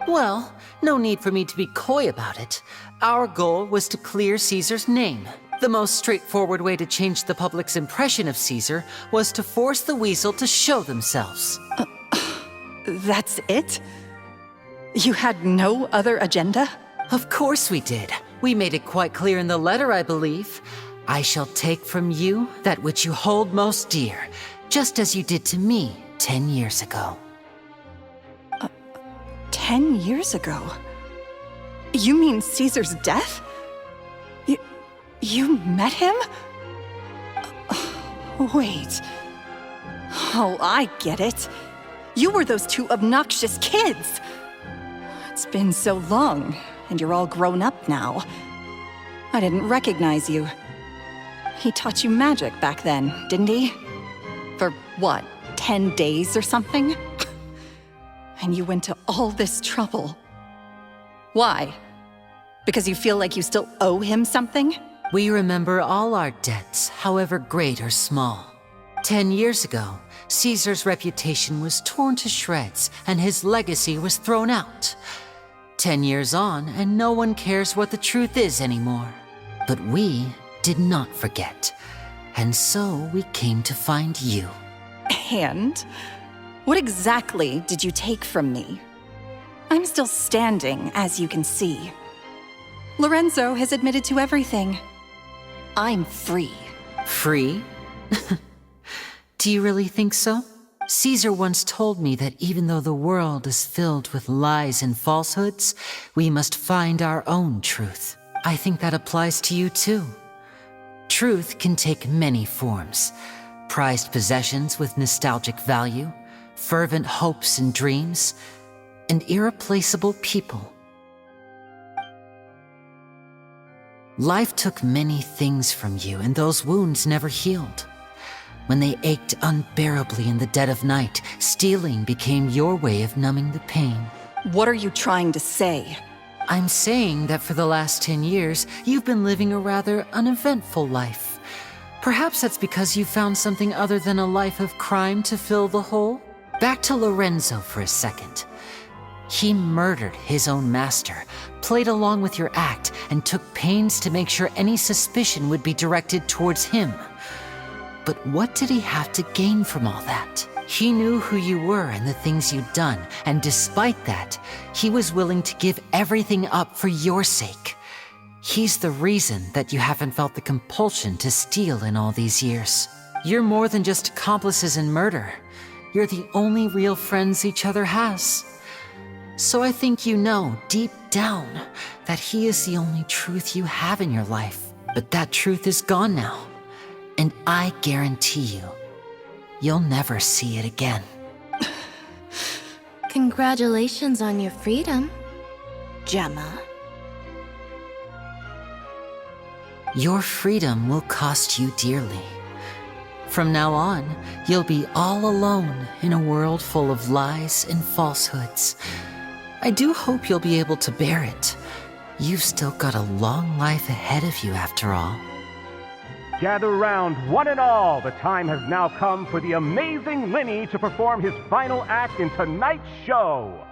Well, no need for me to be coy about it. Our goal was to clear Caesar's name. The most straightforward way to change the public's impression of Caesar was to force the Weasel to show themselves. That's it? You had no other agenda? Of course we did. We made it quite clear in the letter, I believe. I shall take from you that which you hold most dear, just as you did to me 10 years ago. 10 years ago? You mean Caesar's death? You met him? Wait. Oh, I get it. You were those two obnoxious kids. It's been so long, and you're all grown up now. I didn't recognize you. He taught you magic back then, didn't he? For what, 10 days or something? And you went to all this trouble. Why? Because you feel like you still owe him something? We remember all our debts, however great or small. 10 years ago, Caesar's reputation was torn to shreds, and his legacy was thrown out. 10 years on, and no one cares what the truth is anymore. But we did not forget, and so we came to find you. And? What exactly did you take from me? I'm still standing, as you can see. Lorenzo has admitted to everything. I'm free. Free? Do you really think so? Caesar once told me that even though the world is filled with lies and falsehoods, we must find our own truth. I think that applies to you too. Truth can take many forms. Prized possessions with nostalgic value, fervent hopes and dreams, and irreplaceable people. Life took many things from you, and those wounds never healed. When they ached unbearably in the dead of night, stealing became your way of numbing the pain. What are you trying to say? I'm saying that for the last 10 years, you've been living a rather uneventful life. Perhaps that's because you found something other than a life of crime to fill the hole? Back to Lorenzo for a second. He murdered his own master, played along with your act, and took pains to make sure any suspicion would be directed towards him. But what did he have to gain from all that? He knew who you were and the things you'd done, and despite that, he was willing to give everything up for your sake. He's the reason that you haven't felt the compulsion to steal in all these years. You're more than just accomplices in murder. You're the only real friends each other has. So I think you know, deep down, that he is the only truth you have in your life. But that truth is gone now. And I guarantee you, you'll never see it again. Congratulations on your freedom, Gemma. Your freedom will cost you dearly. From now on, you'll be all alone in a world full of lies and falsehoods. I do hope you'll be able to bear it. You've still got a long life ahead of you after all. Gather round, one and all. The time has now come for the amazing Lenny to perform his final act in tonight's show.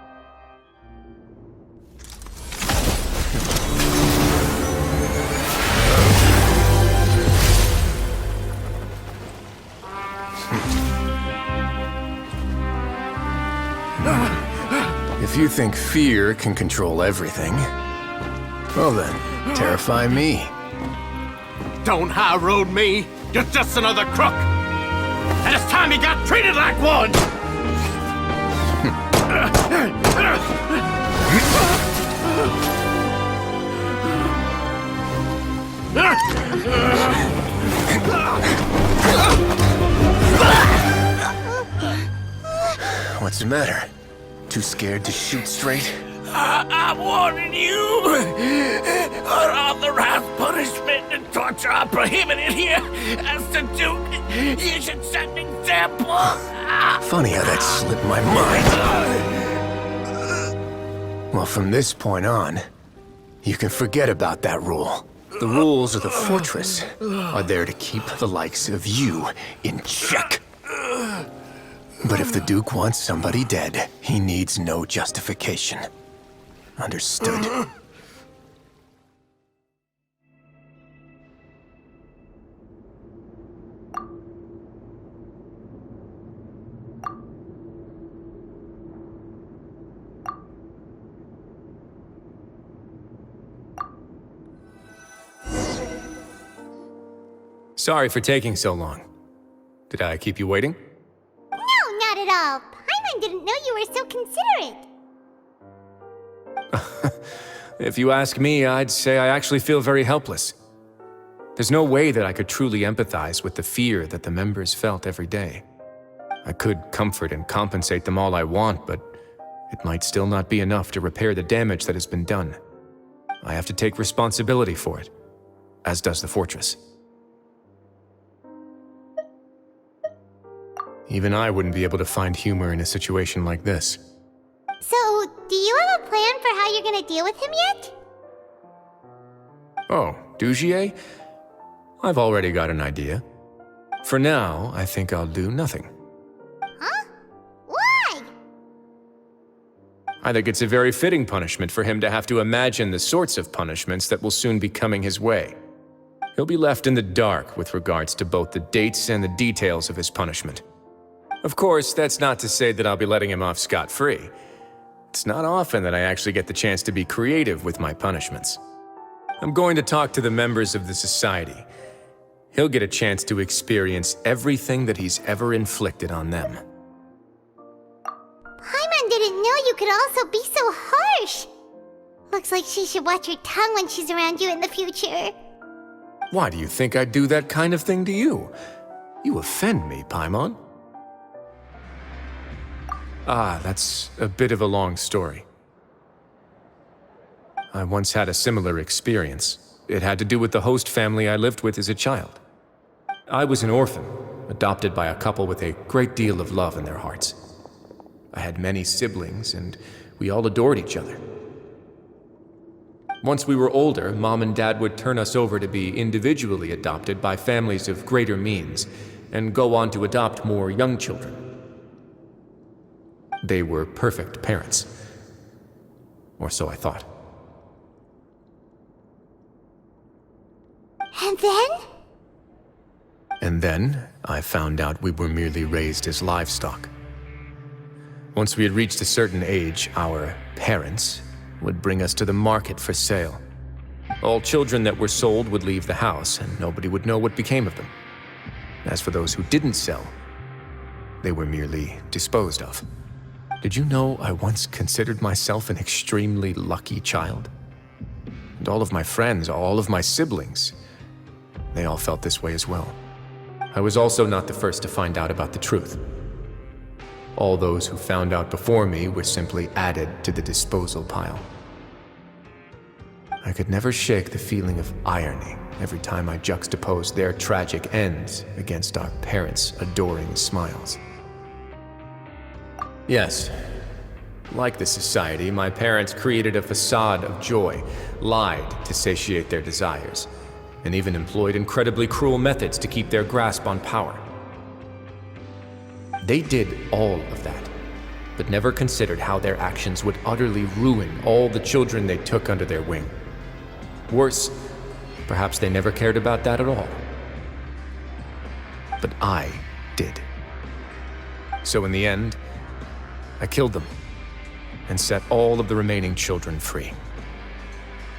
If you think fear can control everything, well then, terrify me. Don't high road me. You're just another crook. And it's time you got treated like one. What's the matter? Too scared to shoot straight? I'm warning you. Unauthorized punishment and torture are prohibited here. As the Duke, you should set an example. Funny how that slipped my mind. Well, from this point on, you can forget about that rule. The rules of the fortress are there to keep the likes of you in check. But if the Duke wants somebody dead, he needs no justification. Understood. Sorry for taking so long. Did I keep you waiting? No, not at all. Paimon didn't know you were so considerate. If you ask me, I'd say I actually feel very helpless. There's no way that I could truly empathize with the fear that the members felt every day. I could comfort and compensate them all I want, but it might still not be enough to repair the damage that has been done. I have to take responsibility for it, as does the fortress. Even I wouldn't be able to find humor in a situation like this. So, do you have a plan for how you're gonna deal with him yet? Oh, Dugier? I've already got an idea. For now, I think I'll do nothing. Huh? Why? I think it's a very fitting punishment for him to have to imagine the sorts of punishments that will soon be coming his way. He'll be left in the dark with regards to both the dates and the details of his punishment. Of course, that's not to say that I'll be letting him off scot-free. It's not often that I actually get the chance to be creative with my punishments. I'm going to talk to the members of the society. He'll get a chance to experience everything that he's ever inflicted on them. Paimon didn't know you could also be so harsh. Looks like she should watch her tongue when she's around you in the future. Why do you think I'd do that kind of thing to you? You offend me, Paimon. Ah, that's a bit of a long story. I once had a similar experience. It had to do with the host family I lived with as a child. I was an orphan, adopted by a couple with a great deal of love in their hearts. I had many siblings, and we all adored each other. Once we were older, Mom and Dad would turn us over to be individually adopted by families of greater means, and go on to adopt more young children. They were perfect parents. Or so I thought. And then? And then, I found out we were merely raised as livestock. Once we had reached a certain age, our parents would bring us to the market for sale. All children that were sold would leave the house, and nobody would know what became of them. As for those who didn't sell, they were merely disposed of. Did you know I once considered myself an extremely lucky child? And all of my friends, all of my siblings, they all felt this way as well. I was also not the first to find out about the truth. All those who found out before me were simply added to the disposal pile. I could never shake the feeling of irony every time I juxtaposed their tragic ends against our parents' adoring smiles. Yes, like the society, my parents created a facade of joy, lied to satiate their desires, and even employed incredibly cruel methods to keep their grasp on power. They did all of that, but never considered how their actions would utterly ruin all the children they took under their wing. Worse, perhaps they never cared about that at all. But I did. So in the end, I killed them and set all of the remaining children free.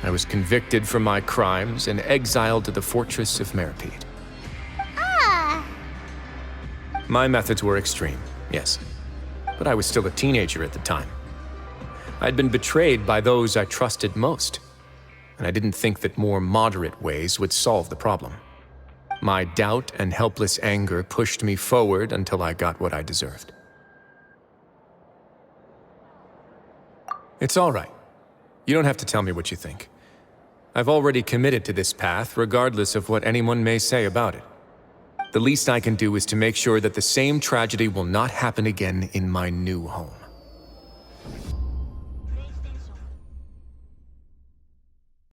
I was convicted for my crimes and exiled to the fortress of Meripede. Ah! My methods were extreme, yes, but I was still a teenager at the time. I'd been betrayed by those I trusted most, and I didn't think that more moderate ways would solve the problem. My doubt and helpless anger pushed me forward until I got what I deserved. It's all right. You don't have to tell me what you think. I've already committed to this path, regardless of what anyone may say about it. The least I can do is to make sure that the same tragedy will not happen again in my new home.